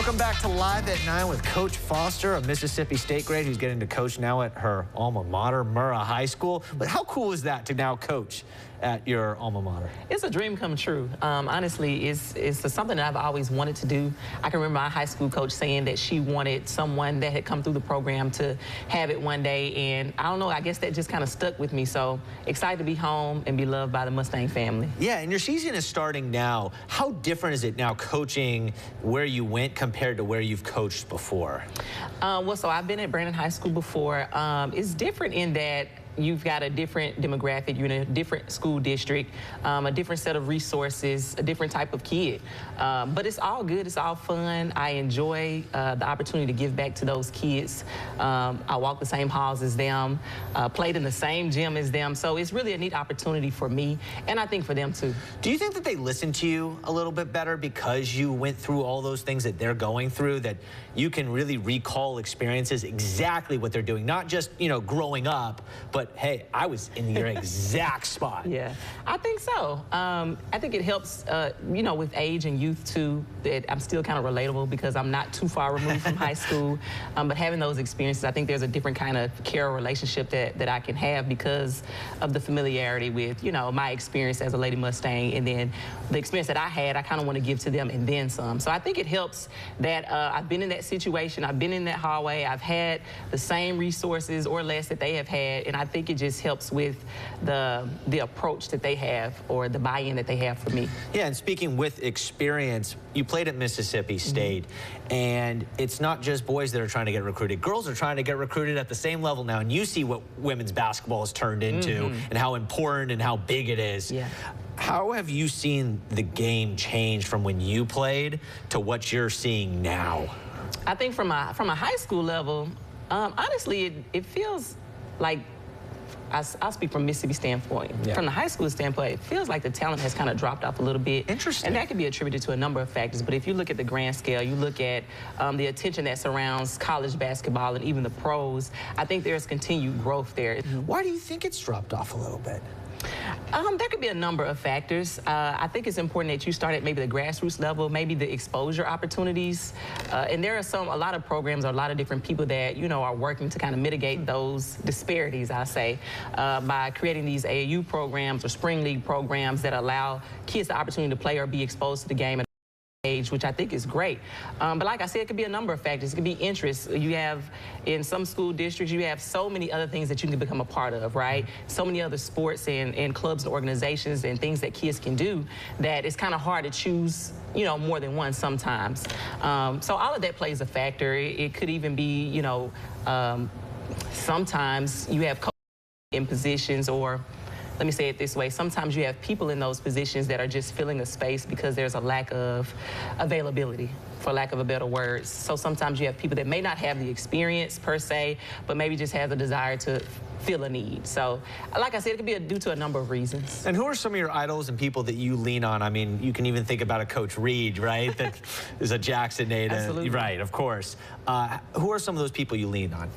Welcome back to Live at 9 with Coach Foster, a Mississippi State grad who's getting to coach now at her alma mater, Murrah High School. But how cool is that to now coach at your alma mater? It's a dream come true. Honestly, it's something that I've always wanted to do. I can remember my high school coach saying that she wanted someone that had come through the program to have it one day, and I don't know, I guess that just kind of stuck with me. So excited to be home and be loved by the Mustang family. Yeah, and your season is starting now. How different is it now coaching where you went compared to where you've coached before? Well, so I've been at Brandon High School before. It's different in that you've got a different demographic, you're in a different school district, a different set of resources, a different type of kid. But it's all good, it's all fun. I enjoy the opportunity to give back to those kids. I walk the same halls as them, played in the same gym as them. So it's really a neat opportunity for me, and I think for them too. Do you think that they listen to you a little bit better because you went through all those things that they're going through, that you can really recall experiences, exactly what they're doing, not just, you know, growing up, but hey, I was in your exact spot. Yeah, I think so. I think it helps, you know, with age and youth too, that I'm still kind of relatable because I'm not too far removed from high school. But having those experiences, I think there's a different kind of care or relationship that I can have because of the familiarity with, you know, my experience as a Lady Mustang, and then the experience that I had, I kind of want to give to them and then some. So I think it helps that I've been in that situation, I've been in that hallway, I've had the same resources or less that they have had, and I think it just helps with the approach that they have or the buy-in that they have for me. Yeah, and speaking with experience, you played at Mississippi State, and it's not just boys that are trying to get recruited. Girls are trying to get recruited at the same level now, and you see what women's basketball has turned into and how important and how big it is. Yeah. How have you seen the game change from when you played to what you're seeing now? I think from a high school level, honestly, it feels like, I'll speak from Mississippi standpoint. Yeah. From the high school standpoint, it feels like the talent has kind of dropped off a little bit. Interesting. And that can be attributed to a number of factors. But if you look at the grand scale, you look at the attention that surrounds college basketball and even the pros, I think there's continued growth there. Why do you think it's dropped off a little bit? There could be a number of factors. I think it's important that you start at maybe the grassroots level, maybe the exposure opportunities. And there are a lot of programs, or a lot of different people that, you know, are working to kind of mitigate those disparities, I say, by creating these AAU programs or spring league programs that allow kids the opportunity to play or be exposed to the game at age, which I think is great. But like I said, it could be a number of factors. It could be interest. You have, in some school districts, you have so many other things that you can become a part of, right? So many other sports and clubs and organizations and things that kids can do that it's kind of hard to choose, you know, more than one sometimes. So all of that plays a factor. It could even be, you know, sometimes you have coaches in positions, or let me say it this way, sometimes you have people in those positions that are just filling a space because there's a lack of availability, for lack of a better word. So sometimes you have people that may not have the experience per se, but maybe just have the desire to fill a need. So, like I said, it could be due to a number of reasons. And who are some of your idols and people that you lean on? I mean, you can even think about a Coach Reed, right? That is a Jackson native. Absolutely. Right, of course. Who are some of those people you lean on?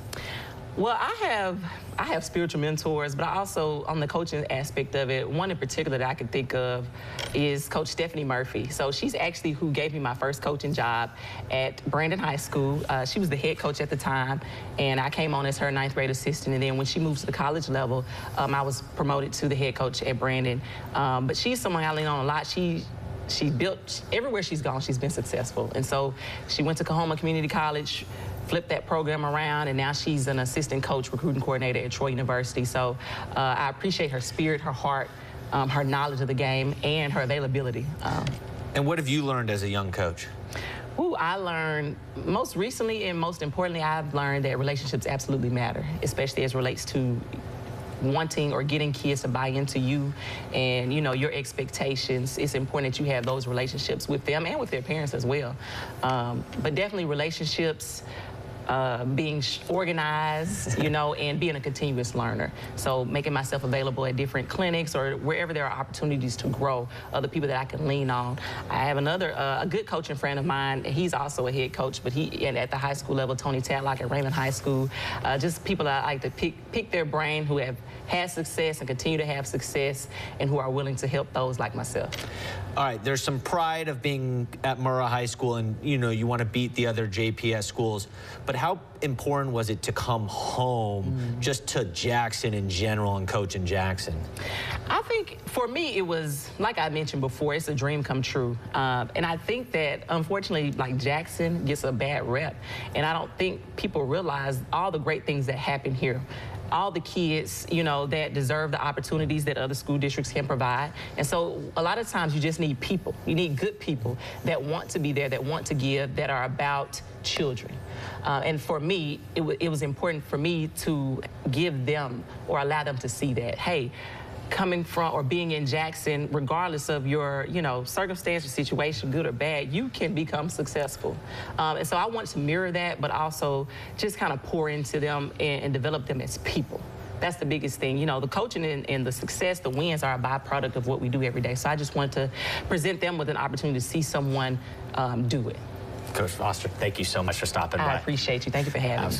Well, I have spiritual mentors, but I also, on the coaching aspect of it, one in particular that I can think of is Coach Stephanie Murphy. So she's actually who gave me my first coaching job at Brandon High School. She was the head coach at the time, and I came on as her 9th grade assistant. And then when she moved to the college level, I was promoted to the head coach at Brandon. But she's someone I lean on a lot. She built, everywhere she's gone, she's been successful. And so she went to Coahoma Community College, flipped that program around, and now she's an assistant coach, recruiting coordinator at Troy University. So I appreciate her spirit, her heart, her knowledge of the game, and her availability. And what have you learned as a young coach? Ooh, I learned, most recently and most importantly, I've learned that relationships absolutely matter, especially as relates to wanting or getting kids to buy into you and, you know, your expectations. It's important that you have those relationships with them and with their parents as well. But definitely relationships, being organized, you know, and being a continuous learner. So making myself available at different clinics or wherever there are opportunities to grow, other people that I can lean on. I have another, a good coaching friend of mine. He's also a head coach, but and at the high school level, Tony Tadlock at Raymond High School. Just people that I like to pick their brain who have had success and continue to have success and who are willing to help those like myself. All right, there's some pride of being at Murrah High School and, you know, you want to beat the other JPS schools, but how important was it to come home just to Jackson in general and coach in Jackson? I think for me it was, like I mentioned before, it's a dream come true. And I think that unfortunately, like, Jackson gets a bad rep. And I don't think people realize all the great things that happen here. All the kids, you know, that deserve the opportunities that other school districts can provide. And so a lot of times you just need people. You need good people that want to be there, that want to give, that are about children. And for me, it was important for me to give them or allow them to see that, hey, coming from or being in Jackson, regardless of your, you know, circumstance or situation, good or bad, you can become successful. And so I want to mirror that, but also just kind of pour into them and develop them as people. That's the biggest thing. You know, the coaching and the success, the wins are a byproduct of what we do every day. So I just wanted to present them with an opportunity to see someone do it. Coach Foster, thank you so much for stopping by. I appreciate you. Thank you for having me.